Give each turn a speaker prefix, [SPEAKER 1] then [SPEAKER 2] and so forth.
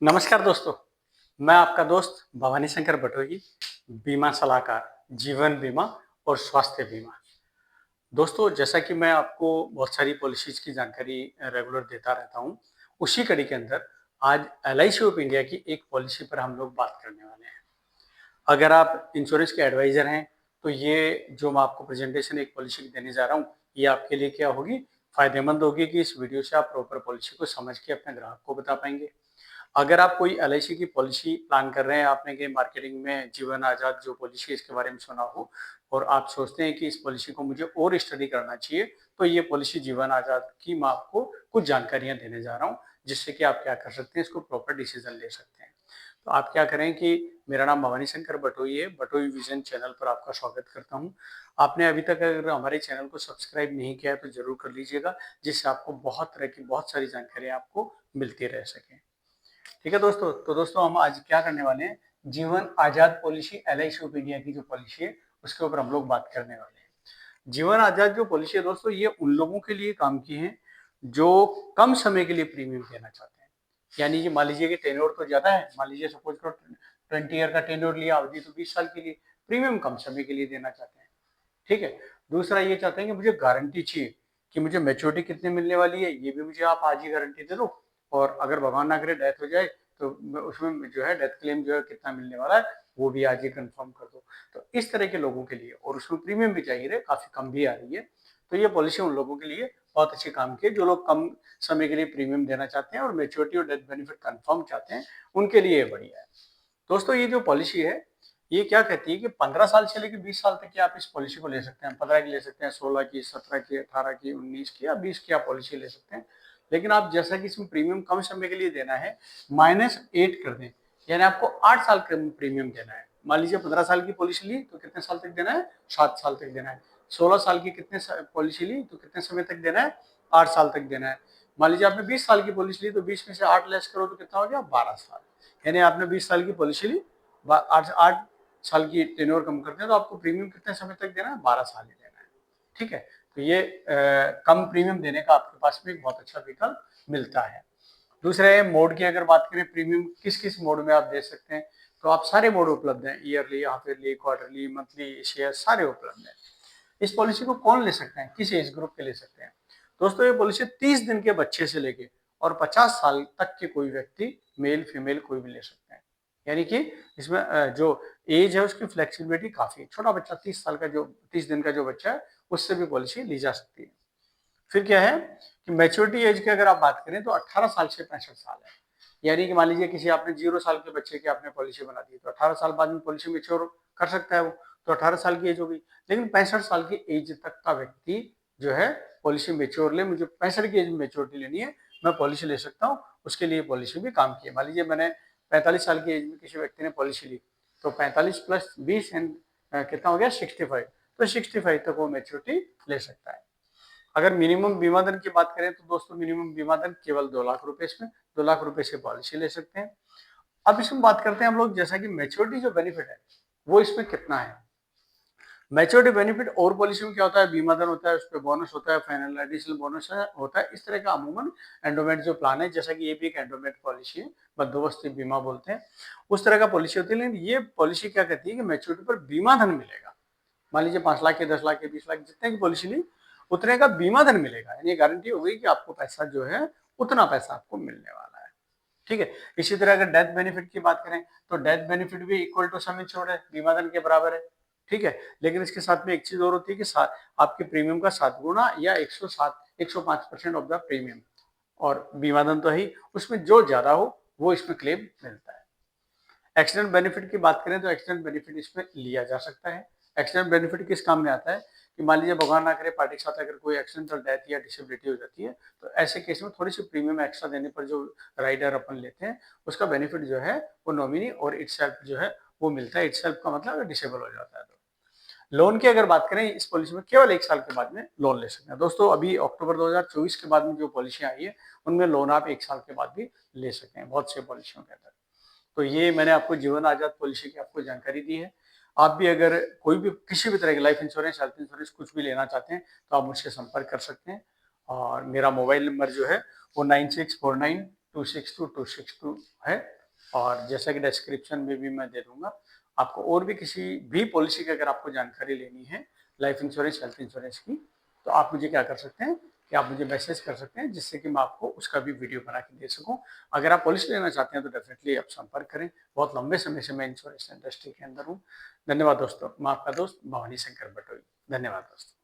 [SPEAKER 1] नमस्कार दोस्तों, मैं आपका दोस्त भवानी शंकर बटोही, बीमा सलाहकार, जीवन बीमा और स्वास्थ्य बीमा। दोस्तों, जैसा कि मैं आपको बहुत सारी पॉलिसीज़ की जानकारी रेगुलर देता रहता हूँ, उसी कड़ी के अंदर आज एलआईसी ऑफ इंडिया की एक पॉलिसी पर हम लोग बात करने वाले हैं। अगर आप इंश्योरेंस के एडवाइज़र हैं, तो ये जो मैं आपको प्रेज़ेंटेशन एक पॉलिसी की देने जा रहा हूँ, ये आपके लिए क्या होगी, फ़ायदेमंद होगी कि इस वीडियो से आप प्रॉपर पॉलिसी को समझ के अपने ग्राहक को बता पाएँगे। अगर आप कोई एलआईसी की पॉलिसी प्लान कर रहे हैं, आपने कहीं मार्केटिंग में जीवन आजाद जो पॉलिसी है इसके बारे में सुना हो और आप सोचते हैं कि इस पॉलिसी को मुझे और स्टडी करना चाहिए, तो ये पॉलिसी जीवन आजाद की मैं आपको कुछ जानकारियां देने जा रहा हूं, जिससे कि आप क्या कर सकते हैं, इसको प्रॉपर डिसीजन ले सकते हैं। तो आप क्या करें कि मेरा नाम भवानी शंकर बटोई है, बटोई विजन चैनल पर आपका स्वागत करता हूँ। आपने अभी तक अगर हमारे चैनल को सब्सक्राइब नहीं किया है तो जरूर कर लीजिएगा, जिससे आपको बहुत तरह की बहुत सारी जानकारियां आपको मिलती रह सकें। ठीक है दोस्तों, तो दोस्तों हम आज क्या करने वाले हैं, जीवन आजाद पॉलिसी एलआईसी ऑफ इंडिया की जो पॉलिसी है उसके ऊपर हम लोग बात करने वाले हैं। जीवन आजाद जो पॉलिसी है दोस्तों, ये उन लोगों के लिए काम की है जो कम समय के लिए प्रीमियम देना चाहते हैं। यानी कि मान लीजिए कि टेन्योर तो ज्यादा है, मान लीजिए सपोज करो 20 ईयर का टेन्योर लिया, अवधि तो 20 साल के लिए, प्रीमियम कम समय के लिए देना चाहते हैं। ठीक है। दूसरा ये चाहते हैं कि मुझे गारंटी चाहिए कि मुझे मैच्योरिटी कितने मिलने वाली है, ये भी मुझे आप आज ही गारंटी दे दो, और अगर भगवान ना करे डेथ हो जाए तो उसमें जो है डेथ क्लेम जो है कितना मिलने वाला है वो भी आज ही कंफर्म कर दो। तो इस तरह के लोगों के लिए, और उसमें प्रीमियम भी चाहिए रहे, काफी कम भी आ रही है, तो ये पॉलिसी उन लोगों के लिए बहुत अच्छी काम की है जो लोग कम समय के लिए प्रीमियम देना चाहते हैं और मैच्योरिटी और डेथ बेनिफिट कंफर्म चाहते हैं, उनके लिए ये बढ़िया है। दोस्तों, ये जो पॉलिसी है ये क्या कहती है कि 15 साल से लेकर 20 साल तक की आप इस पॉलिसी को ले सकते हैं। 15 की ले सकते हैं, 16 की, 17 की, 18 की, 19 की या 20 की आप पॉलिसी ले सकते हैं। लेकिन आप जैसा कि इसमें प्रीमियम कम समय के लिए देना है, -8 कर दें, यानी आपको 8 साल का प्रीमियम देना है। मान लीजिए 15 साल की पॉलिसी ली तो कितने साल तक देना है, 7 साल तक देना है। 16 साल की कितने पॉलिसी ली तो कितने समय तक देना है, 8 साल तक देना है। मान लीजिए आपने 20 साल की पॉलिसी ली तो 20 में से 8 लेस करो तो कितना हो गया, 12 साल। यानी आपने 20 साल की पॉलिसी ली, 8 साल की टेन्योर कम करते हैं तो आपको प्रीमियम कितने समय तक देना है, 12 साल ही देना है। ठीक है। तो ये कम प्रीमियम देने का आपके पास में एक बहुत अच्छा विकल्प मिलता है। दूसरे मोड की अगर बात करें, प्रीमियम किस किस मोड में आप दे सकते हैं, तो आप सारे मोड उपलब्ध हैं, yearly, half yearly, quarterly, monthly, share, सारे उपलब्ध हैं। इस पॉलिसी को कौन ले सकते हैं, किस एज ग्रुप के ले सकते हैं? दोस्तों, ये पॉलिसी 30 दिन के बच्चे से लेके और 50 साल तक के कोई व्यक्ति, मेल फीमेल कोई भी ले सकते हैं। यानी कि इसमें जो एज है उसकी फ्लेक्सिबिलिटी काफी है। छोटा बच्चा 30 दिन का जो बच्चा है उससे भी पॉलिसी ली जा सकती है। फिर क्या है कि मैच्योरिटी एज की अगर आप बात करें तो 18 साल से 65 साल है। यानी कि मान लीजिए किसी आपने 0 साल के बच्चे की आपने पॉलिसी बना दी तो 18 साल बाद में पॉलिसी मैच्योर कर सकता है वो, तो 18 साल की एज हो गई। लेकिन 65 साल की एज तक का व्यक्ति जो है पॉलिसी मैच्योर ले, मुझे 65 की एज में मैच्योरिटी लेनी है, मैं पॉलिसी ले सकता हूँ, उसके लिए पॉलिसी भी काम की है। मान लीजिए मैंने 45 साल की एज में किसी व्यक्ति ने पॉलिसी ली, तो 45 प्लस 20 एंड कितना हो गया, 65, तो 65 तक वो मैच्योरिटी ले सकता है। अगर मिनिमम बीमा धन की बात करें तो दोस्तों, मिनिमम बीमा धन केवल 2 लाख रुपए, इसमें 2 लाख रुपए से पॉलिसी ले सकते हैं। अब इसमें बात करते हैं हम लोग, जैसा कि मैच्योरिटी जो बेनिफिट है वो इसमें कितना है। मैच्योरिटी बेनिफिट और पॉलिसी में क्या होता है, बीमा धन होता है, उस पर बोनस होता है, फाइनल एडिशनल बोनस होता है, इस तरह का अमूमन एंडोमेंट जो प्लान है, जैसा कि ये भी एक एंडोमेंट पॉलिसी है, बंदोबस्ती बीमा बोलते हैं, उस तरह का पॉलिसी होती है। लेकिन ये पॉलिसी क्या कहती है कि मैच्योरिटी पर बीमा धन मिलेगा। मान लीजिए 5 लाख के, 10 लाख के, 20 लाख, जितने की पॉलिसी ली उतने का बीमा धन मिलेगा, यानी गारंटी हो गई कि आपको पैसा जो है उतना पैसा आपको मिलने वाला है। ठीक है। इसी तरह अगर डेथ बेनिफिट की बात करें तो डेथ बेनिफिट भी इक्वल टू सम इंश्योर्ड है, बीमा धन के बराबर है। ठीक है। लेकिन इसके साथ में एक चीज और होती है कि आपके प्रीमियम का 7 गुना या 105% ऑफ द प्रीमियम, और बीमा धन तो ही, उसमें जो ज्यादा हो वो इसमें क्लेम मिलता है। एक्सीडेंट बेनिफिट की बात करें तो एक्सीडेंट बेनिफिट इसमें लिया जा सकता है। एक्सीडेंट बेनिफिट किस काम में आता है कि मान लीजिए भगवान ना करे पार्टी के साथ अगर कोई एक्सीडेंटल डेथ या डिसेबिलिटी हो जाती है, तो ऐसे केस में थोड़ी सी प्रीमियम एक्स्ट्रा देने पर जो राइडर अपन लेते हैं उसका बेनिफिट जो है वो नॉमिनी और इटसेल्फ जो है वो मिलता है। इटसेल्फ का मतलब अगर डिसेबल हो जाता है तो। लोन की अगर बात करें, इस पॉलिसी में केवल 1 साल के बाद में लोन ले सकते हैं। दोस्तों, अभी अक्टूबर 2024 के बाद में जो पॉलिसी आई है उनमें लोन आप 1 साल के बाद भी ले सकते हैं, बहुत से पॉलिसियों के अंदर। तो ये मैंने आपको जीवन आजाद पॉलिसी की आपको जानकारी दी है। आप भी अगर कोई भी किसी भी तरह की लाइफ इंश्योरेंस, हेल्थ इंश्योरेंस कुछ भी लेना चाहते हैं तो आप मुझसे संपर्क कर सकते हैं। और मेरा मोबाइल नंबर जो है वो 9649 262262 है। और जैसा कि डिस्क्रिप्शन में भी मैं दे दूंगा, आपको और भी किसी भी पॉलिसी की अगर आपको जानकारी लेनी है, लाइफ इंश्योरेंस, हेल्थ इंश्योरेंस की, तो आप मुझे क्या कर सकते हैं कि आप मुझे मैसेज कर सकते हैं, जिससे कि मैं आपको उसका भी वीडियो बना के दे सकूं। अगर आप पॉलिसी लेना चाहते हैं तो डेफिनेटली आप संपर्क करें। बहुत लंबे समय से मैं इंश्योरेंस इंडस्ट्री के अंदर हूँ। धन्यवाद दोस्तों। मैं आपका दोस्त भवानी शंकर बटोई। धन्यवाद दोस्तों।